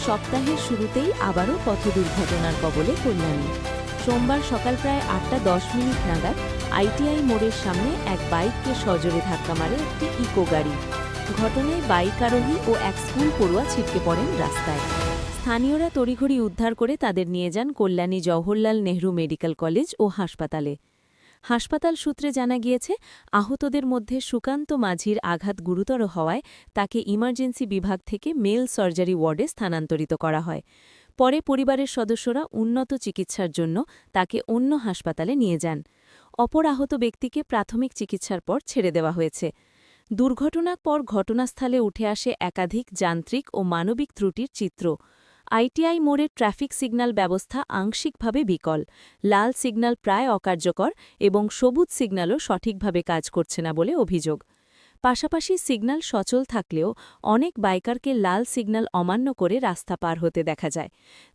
সপ্তাহের শুরুতেই আবারও পথ দুর্ঘটনার কবলে কল্যাণী। সোমবার সকাল প্রায় 8:10 নাগাদ আইটিআই মোড়ের সামনে এক বাইককে সজোরে ধাক্কা মারে একটি ইকো গাড়ি। ঘটনায় বাইক আরোহী ও এক স্কুল পড়ুয়া ছিটকে পড়েন রাস্তায়। স্থানীয়রা তড়িঘড়ি উদ্ধার করে তাদের নিয়ে যান কল্যাণী জওহরলাল নেহরু মেডিকেল কলেজ ও হাসপাতালে। হাসপাতাল সূত্রে জানা গিয়েছে, আহতদের মধ্যে সুকান্ত মাঝির আঘাত গুরুতর হওয়ায় তাকে ইমার্জেন্সি বিভাগ থেকে মেল সার্জারি ওয়ার্ডে স্থানান্তরিত করা হয়। পরে পরিবারের সদস্যরা উন্নত চিকিৎসার জন্য তাকে অন্য হাসপাতালে নিয়ে যান। অপর আহত ব্যক্তিকে প্রাথমিক চিকিৎসার পর ছেড়ে দেওয়া হয়েছে। দুর্ঘটনার পর ঘটনাস্থলে উঠে আসে একাধিক যান্ত্রিক ও মানবিক ত্রুটির চিত্র। আইটিআই মোড়ের ট্রাফিক সিগন্যাল ব্যবস্থা আংশিকভাবে বিকল, লাল সিগন্যাল প্রায় অকার্যকর এবং সবুজ সিগন্যালও সঠিকভাবে কাজ করছে না বলে অভিযোগ। পাশাপাশি সিগন্যাল সচল থাকলেও অনেক বাইকারকে লাল সিগন্যাল অমান্য করে রাস্তা পার হতে দেখা যায়,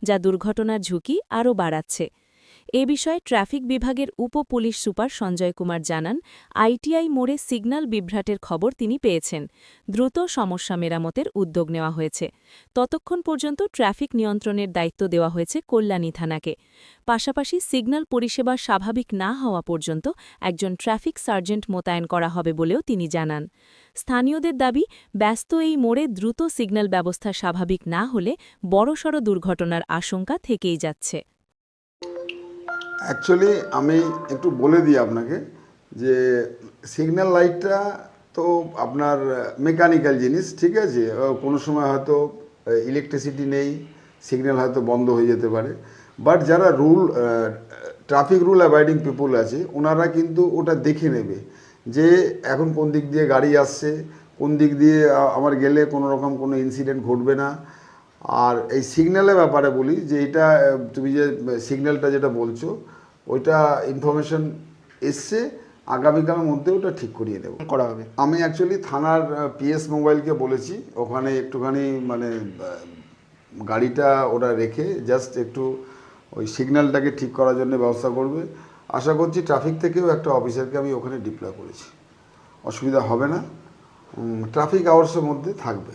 যা দুর্ঘটনার ঝুঁকি আরও বাড়াচ্ছে। এ বিষয়ে ট্রাফিক বিভাগের উপ পুলিশ সুপার সঞ্জয় কুমার জানান, আইটিআই মোড়ে সিগন্যাল বিভ্রাটের খবর তিনি পেয়েছেন। দ্রুত সমস্যা মেরামতের উদ্যোগ নেওয়া হয়েছে। ততক্ষণ পর্যন্ত ট্রাফিক নিয়ন্ত্রণের দায়িত্ব দেওয়া হয়েছে কল্যাণী থানাকে। পাশাপাশি সিগন্যাল পরিষেবা স্বাভাবিক না হওয়া পর্যন্ত একজন ট্রাফিক সার্জেন্ট মোতায়েন করা হবে বলেও তিনি জানান। স্থানীয়দের দাবি, ব্যস্ত এই মোড়ে দ্রুত সিগন্যাল ব্যবস্থা স্বাভাবিক না হলে বড়সড় দুর্ঘটনার আশঙ্কা থেকেই যাচ্ছে। অ্যাকচুয়ালি আমি একটু বলে দিই আপনাকে যে সিগন্যাল লাইটটা তো আপনার মেকানিক্যাল জিনিস, ঠিক আছে। কোনো সময় হয়তো ইলেকট্রিসিটি নেই, সিগন্যাল হয়তো বন্ধ হয়ে যেতে পারে। বাট যারা ট্রাফিক রুল অ্যাভয়েডিং পিপুল আছে, ওনারা কিন্তু ওটা দেখে নেবে যে এখন কোন দিক দিয়ে গাড়ি আসছে, কোন দিক দিয়ে আমার গেলে কোনো রকম কোনো ইনসিডেন্ট ঘটবে না। আর এই সিগন্যালের ব্যাপারে বলি যে এটা তুমি যে সিগন্যালটা যেটা বলছো, ওইটা ইনফরমেশন এসছে, আগামীকালের মধ্যে ওটা ঠিক করিয়ে দেবো, করা হবে। আমি অ্যাকচুয়ালি থানার পিএস মোবাইলকে বলেছি ওখানে একটুখানি মানে গাড়িটা ওরা রেখে জাস্ট একটু ওই সিগন্যালটাকে ঠিক করার জন্য ব্যবস্থা করবে। আশা করছি ট্রাফিক থেকেও একটা অফিসারকে আমি ওখানে ডিপ্লয় করেছি, অসুবিধা হবে না, ট্রাফিক আওয়ার্সের মধ্যে থাকবে।